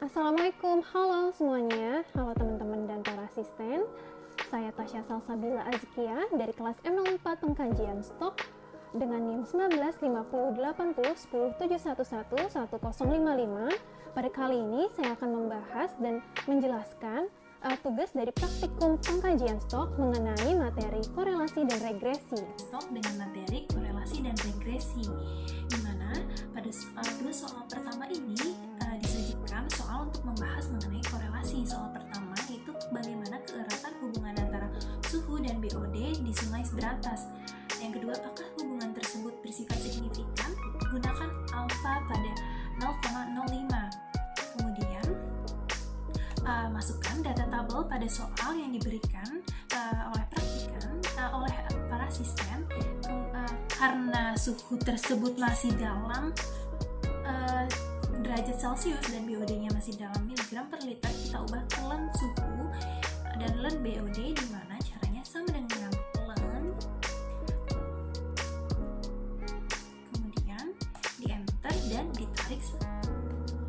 Assalamualaikum, halo semuanya, halo teman-teman dan para asisten. Saya Tasya Salsabila Azkia dari kelas M04 Pengkajian Stok dengan NIM 1950801071111055. Pada kali ini saya akan membahas dan menjelaskan tugas dari praktikum pengkajian stok mengenai materi korelasi dan regresi. Stok dengan materi korelasi dan regresi, di mana pada dua soal pertama ini disajikan soal untuk membahas mengenai korelasi. Soal pertama yaitu bagaimana keeratan hubungan antara suhu dan BOD di sungai seberantas. Yang kedua, apakah hubungan tersebut bersifat signifikan? Gunakan alfa pada 0,05. Kemudian masukkan data tabel pada soal yang diberikan oleh para asisten. Karena suhu tersebut masih dalam derajat Celcius dan BOD-nya masih dalam miligram per liter, kita ubah ke ln suhu dan ln BOD, di mana caranya sama dengan ln. Kemudian di enter dan ditarik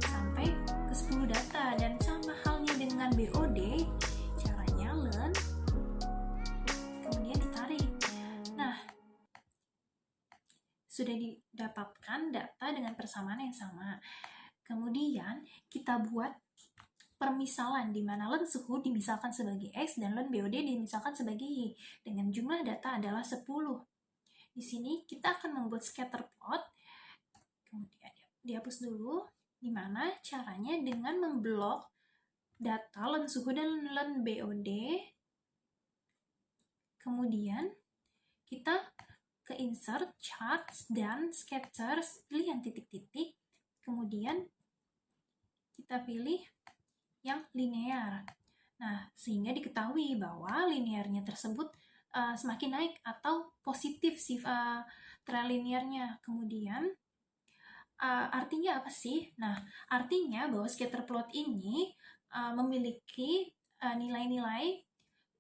sampai ke 10 data, dan sama halnya dengan BOD, caranya ln kemudian ditarik. Nah, sudah didapatkan data dengan persamaan yang sama. Kemudian kita buat permisalan di mana ln suhu dimisalkan sebagai X dan ln BOD dimisalkan sebagai Y dengan jumlah data adalah 10. Di sini kita akan membuat scatter plot. Kemudian dihapus dulu, di mana caranya dengan memblok data ln suhu dan ln BOD. Kemudian kita ke insert, charts, dan scatters, pilih yang titik-titik. Kemudian kita pilih yang linear. Nah, sehingga diketahui bahwa linearnya tersebut semakin naik atau positif trilinearnya. Kemudian artinya apa sih? Nah, artinya bahwa scatter plot ini memiliki nilai-nilai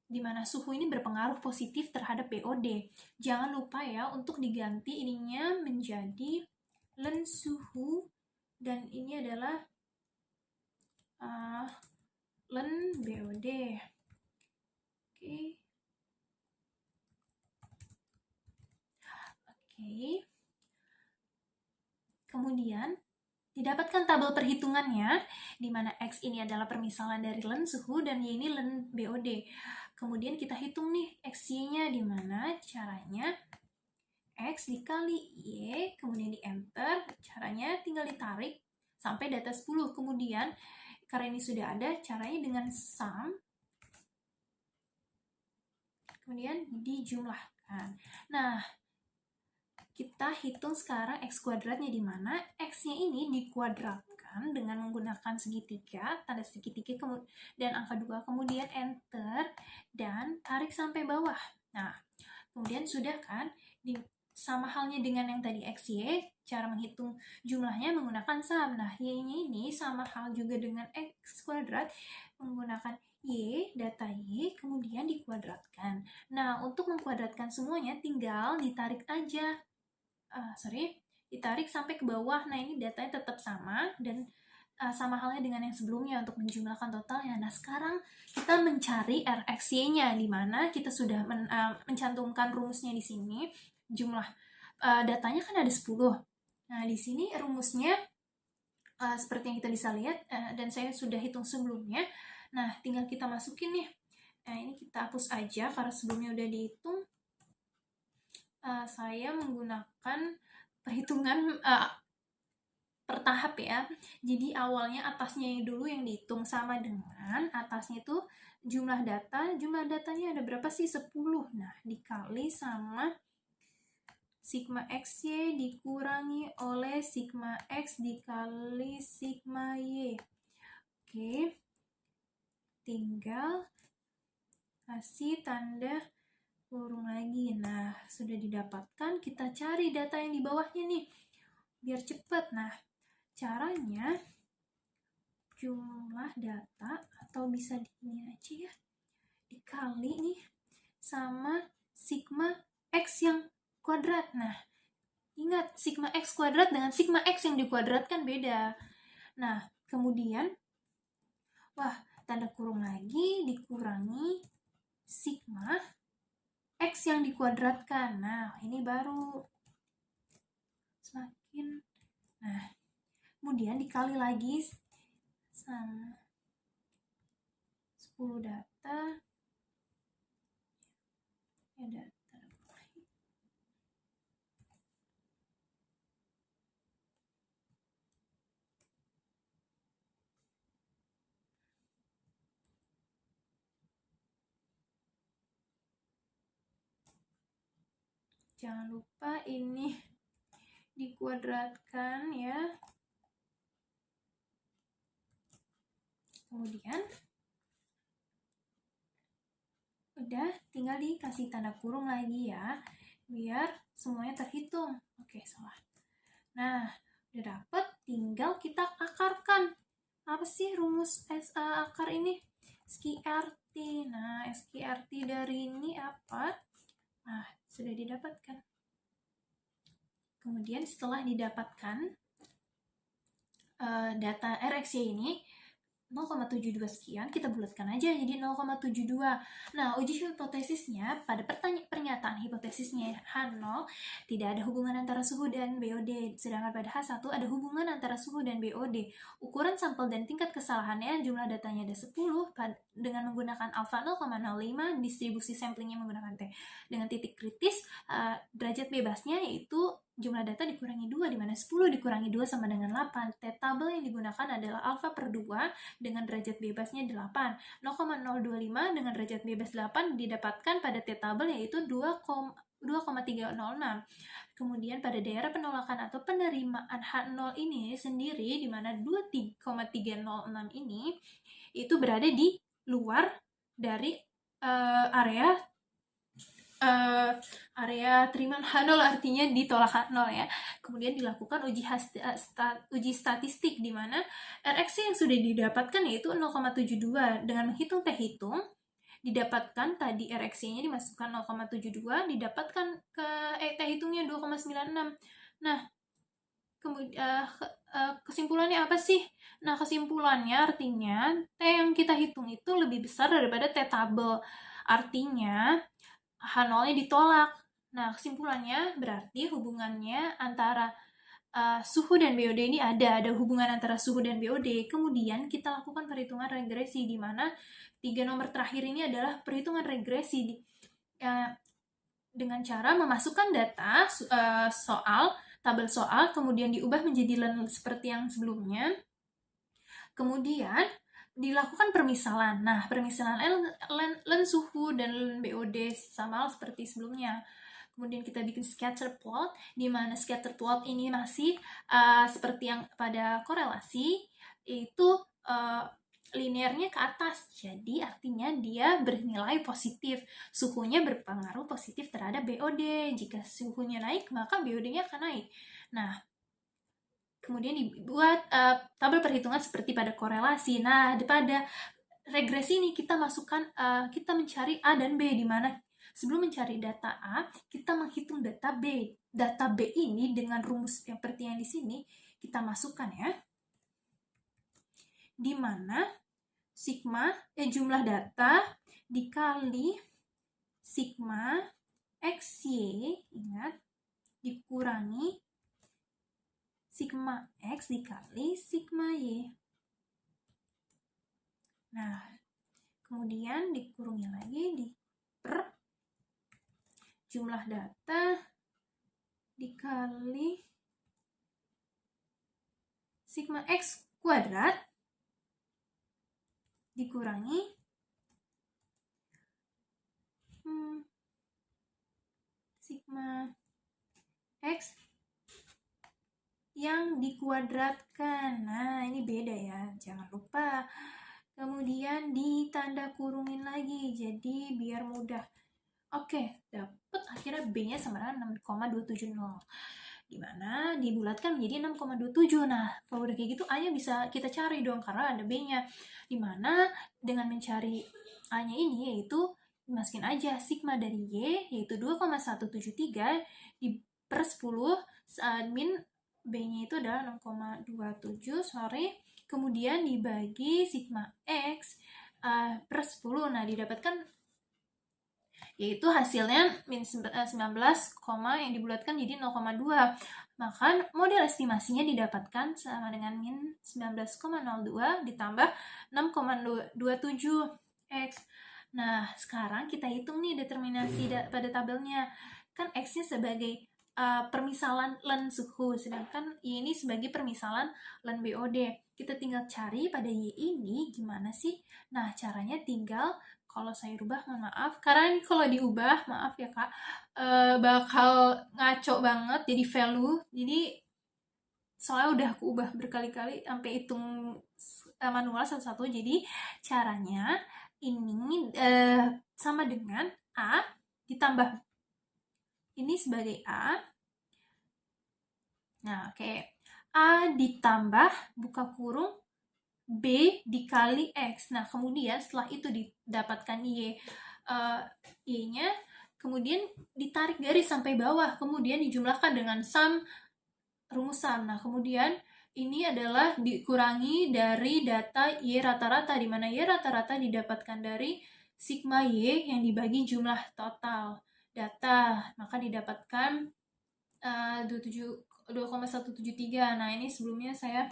di mana suhu ini berpengaruh positif terhadap BOD. Jangan lupa ya untuk diganti ininya menjadi ln suhu, dan ini adalah ln BOD. Oke. Kemudian didapatkan tabel perhitungannya, di mana X ini adalah permisalan dari ln suhu dan Y ini ln BOD. Kemudian kita hitung nih XY-nya, di mana caranya X dikali Y, kemudian di enter, caranya tinggal ditarik sampai data 10. Kemudian karena ini sudah ada, caranya dengan sum, kemudian dijumlahkan. Nah, kita hitung sekarang X kuadratnya, di mana X-nya ini dikuadratkan dengan menggunakan segitiga, tanda segitiga dan angka 2, kemudian enter dan tarik sampai bawah. Nah, kemudian sudah kan, sama halnya dengan yang tadi XY, cara menghitung jumlahnya menggunakan sum. Nah, Y-nya ini sama hal juga dengan X kuadrat, menggunakan Y, data Y, kemudian dikuadratkan. Nah, untuk mengkuadratkan semuanya tinggal ditarik aja. Ditarik sampai ke bawah. Nah, ini datanya tetap sama dan sama halnya dengan yang sebelumnya untuk menjumlahkan totalnya. Nah, sekarang kita mencari RXY-nya, di mana kita sudah mencantumkan rumusnya di sini. Jumlah datanya kan ada 10. Nah, di sini rumusnya seperti yang kita bisa lihat, dan saya sudah hitung sebelumnya. Nah, tinggal kita masukin nih. Ini kita hapus aja karena sebelumnya udah dihitung. Saya menggunakan perhitungan per tahap ya. Jadi awalnya atasnya dulu yang dihitung, sama dengan atasnya itu jumlah data. Jumlah datanya ada berapa sih? 10. Nah, dikali sama sigma XY dikurangi oleh sigma X dikali sigma Y. Oke. Tinggal kasih tanda kurung lagi. Nah, sudah didapatkan, kita cari data yang di bawahnya nih biar cepat. Nah, caranya jumlah data, atau bisa ini aja ya, dikali nih sama sigma X yang kuadrat. Nah, ingat, sigma X kuadrat dengan sigma X yang dikuadratkan beda. Nah, kemudian Wah, tanda kurung lagi dikurangi sigma X yang dikuadratkan. Nah, ini baru semakin. Nah, kemudian dikali lagi sama 10 data. Ada tanda kurung. Jangan lupa ini dikuadratkan ya. Kemudian udah tinggal dikasih tanda kurung lagi ya, biar semuanya terhitung. Oke, salah. Nah, udah dapet, tinggal kita akarkan. Apa sih rumus akar ini? SQRT. Nah, SQRT dari ini apa? Nah, sudah didapatkan. Kemudian setelah didapatkan data RxY ini 0,72 sekian, kita bulatkan aja jadi 0,72. Nah, uji hipotesisnya pada pernyataan hipotesisnya H0 tidak ada hubungan antara suhu dan BOD, sedangkan pada H1 ada hubungan antara suhu dan BOD. Ukuran sampel dan tingkat kesalahannya, jumlah datanya ada 10 dengan menggunakan alfa 0,05, distribusi samplingnya menggunakan T. Dengan titik kritis, derajat bebasnya yaitu jumlah data dikurangi 2, di mana 10 dikurangi 2 sama dengan 8. T-tabel yang digunakan adalah alfa per 2 dengan derajat bebasnya 8. 0,025 dengan derajat bebas 8 didapatkan pada T-tabel yaitu 2,306. Kemudian pada daerah penolakan atau penerimaan H0 ini sendiri, di mana 2,306 ini itu berada di luar dari area terimaan H0, artinya ditolak H0 ya. Kemudian dilakukan uji statistik di mana RxY yang sudah didapatkan yaitu 0,72. Dengan menghitung T hitung, didapatkan tadi RxY-nya dimasukkan 0,72, didapatkan ke T hitungnya 2,96. Nah, kemudian kesimpulannya apa sih? Nah, kesimpulannya artinya T yang kita hitung itu lebih besar daripada T-tabel. Artinya H0-nya ditolak. Nah, kesimpulannya berarti hubungannya antara suhu dan BOD ini ada hubungan antara suhu dan BOD. Kemudian kita lakukan perhitungan regresi, di mana 3 nomor terakhir ini adalah perhitungan regresi dengan cara memasukkan data tabel soal, kemudian diubah menjadi len seperti yang sebelumnya. Kemudian dilakukan permisalan. Nah, permisalan len suhu dan len BOD sama seperti sebelumnya. Kemudian kita bikin scatter plot, di mana scatter plot ini masih seperti yang pada korelasi, yaitu linearnya ke atas. Jadi artinya dia bernilai positif. Suhunya berpengaruh positif terhadap BOD. Jika suhunya naik, maka BOD-nya akan naik. Nah, kemudian dibuat tabel perhitungan seperti pada korelasi. Nah, pada regresi ini kita masukkan, kita mencari A dan B, di mana sebelum mencari data A, kita menghitung data B. Data B ini dengan rumus yang seperti yang di sini kita masukkan ya, di mana sigma jumlah data dikali sigma XY, ingat, dikurangi sigma X dikali sigma Y. Nah, kemudian dikurungi lagi di per jumlah data dikali sigma X kuadrat dikurangi sigma X yang dikuadratkan. Nah, ini beda ya, jangan lupa. Kemudian ditanda kurungin lagi, jadi biar mudah. Oke, dapet akhirnya B-nya sama dengan 6,270. Dimana dibulatkan menjadi 6,27. Nah, kalau udah kayak gitu A-nya bisa kita cari dong, karena ada B-nya. Dimana dengan mencari A-nya ini, yaitu masukin aja sigma dari Y, yaitu 2,173 di per 10 min B-nya itu adalah 6,27, kemudian dibagi sigma X per 10. Nah, didapatkan yaitu hasilnya min 19, yang dibulatkan jadi 0,2. Maka model estimasinya didapatkan sama dengan min 19,02 ditambah 6,27 X. Nah, sekarang kita hitung nih determinasi pada tabelnya. Kan X-nya sebagai permisalan len suhu, sedangkan Y ini sebagai permisalan len BOD. Kita tinggal cari pada Y ini gimana sih? Nah, caranya tinggal, kalau saya rubah, mohon maaf, karena ini kalau diubah, maaf ya Kak, bakal ngaco banget jadi value. Jadi soalnya udah aku ubah berkali-kali sampai hitung manual satu-satu. Jadi caranya ini sama dengan A ditambah ini sebagai A. Nah, oke. A ditambah buka kurung B dikali X. Nah, kemudian setelah itu didapatkan Y-nya, kemudian ditarik garis sampai bawah, kemudian dijumlahkan dengan sum rumusan. Nah, kemudian ini adalah dikurangi dari data Y rata-rata, di mana Y rata-rata didapatkan dari sigma Y yang dibagi jumlah total data, maka didapatkan 2,173. Nah, ini sebelumnya saya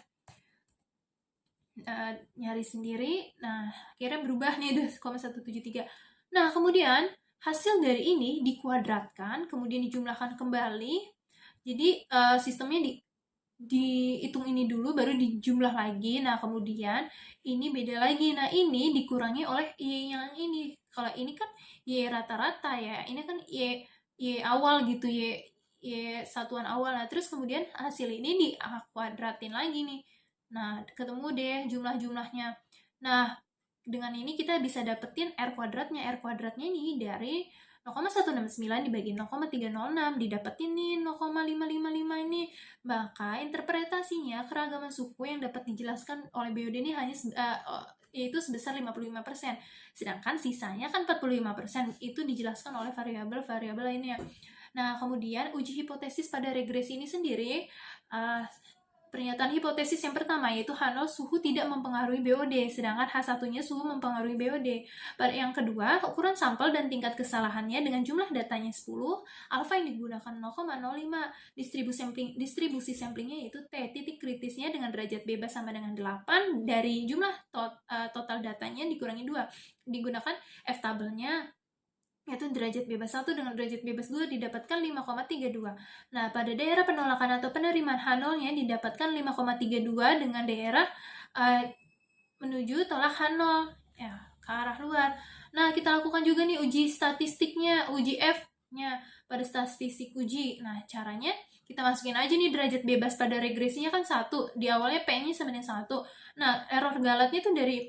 nyari sendiri. Nah, akhirnya berubah nih 2,173. Nah, kemudian hasil dari ini dikuadratkan, kemudian dijumlahkan kembali. Jadi sistemnya dihitung ini dulu, baru dijumlah lagi. Nah, kemudian ini beda lagi. Nah, ini dikurangi oleh Y yang ini. Kalau ini kan Y rata-rata ya, ini kan Y awal gitu, Y satuan awal. Nah, terus kemudian hasil ini dikuadratin lagi nih. Nah, ketemu deh jumlah-jumlahnya. Nah, dengan ini kita bisa dapetin R kuadratnya. R kuadratnya ini dari 0,169 dibagi 0,306, didapetin nih 0,555 ini. Maka interpretasinya keragaman suku yang dapat dijelaskan oleh BOD ini hanya yaitu sebesar 55%. Sedangkan sisanya kan 45% itu dijelaskan oleh variabel-variabel lainnya. Nah, kemudian uji hipotesis pada regresi ini sendiri, pernyataan hipotesis yang pertama yaitu H0 suhu tidak mempengaruhi BOD, sedangkan H1-nya suhu mempengaruhi BOD. Pada yang kedua, ukuran sampel dan tingkat kesalahannya dengan jumlah datanya 10, alfa yang digunakan 0,05, distribusi samplingnya yaitu T, titik kritisnya dengan derajat bebas sama dengan 8, dari jumlah total datanya dikurangi 2, digunakan F-tabelnya yaitu derajat bebas 1 dengan derajat bebas 2 didapatkan 5,32. Nah, pada daerah penolakan atau penerimaan H0-nya didapatkan 5,32 dengan daerah menuju tolak H0 ya, ke arah luar. Nah, kita lakukan juga nih uji statistiknya, uji F-nya pada statistik uji. Nah, caranya kita masukin aja nih derajat bebas pada regresinya kan 1. Di awalnya P-nya sama dengan 1. Nah, error galatnya itu dari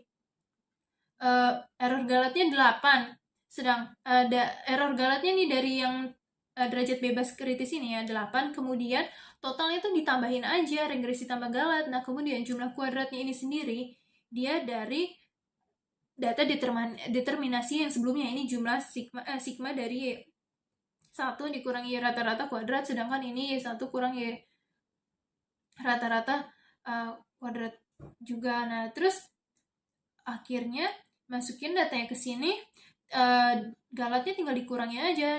error galatnya 8. Sedang error galatnya nih dari yang derajat bebas kritis ini ya 8, kemudian totalnya itu ditambahin aja regresi tambah galat. Nah, kemudian jumlah kuadratnya ini sendiri dia dari data determinasi yang sebelumnya, ini jumlah sigma dari Y 1 dikurangi Y rata-rata kuadrat, sedangkan ini Y1 kurang Y rata-rata kuadrat juga. Nah, terus akhirnya masukin datanya ke sini, galatnya tinggal dikurangi aja,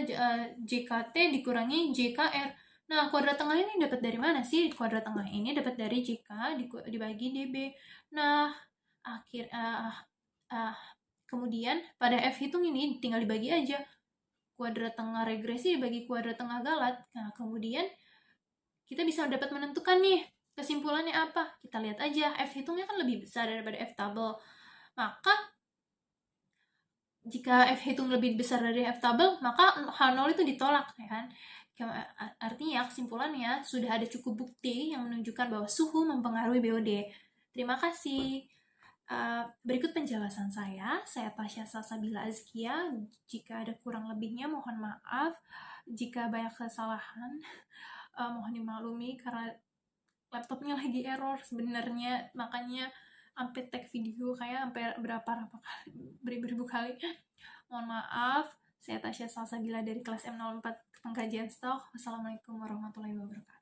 JKT dikurangi JKR. Nah, kuadrat tengah ini dapat dari mana sih? Kuadrat tengah ini dapat dari JK dibagi DB. Nah, kemudian pada F hitung ini tinggal dibagi aja kuadrat tengah regresi dibagi kuadrat tengah galat. Nah, kemudian kita bisa dapat menentukan nih kesimpulannya apa. Kita lihat aja, F hitungnya kan lebih besar daripada F tabel. Maka jika F hitung lebih besar dari F tabel, maka H0 itu ditolak, ya kan? Artinya kesimpulannya sudah ada cukup bukti yang menunjukkan bahwa suhu mempengaruhi BOD. Terima kasih. Berikut penjelasan saya Tasya Salsabila Azkia. Jika ada kurang lebihnya mohon maaf. Jika banyak kesalahan mohon dimaklumi karena laptopnya lagi error sebenarnya, makanya sampai tag video kayak sampai beribu kali. Mohon maaf. Saya Tasya Salsabila dari kelas M04 pengkajian stok. Wassalamualaikum warahmatullahi wabarakatuh.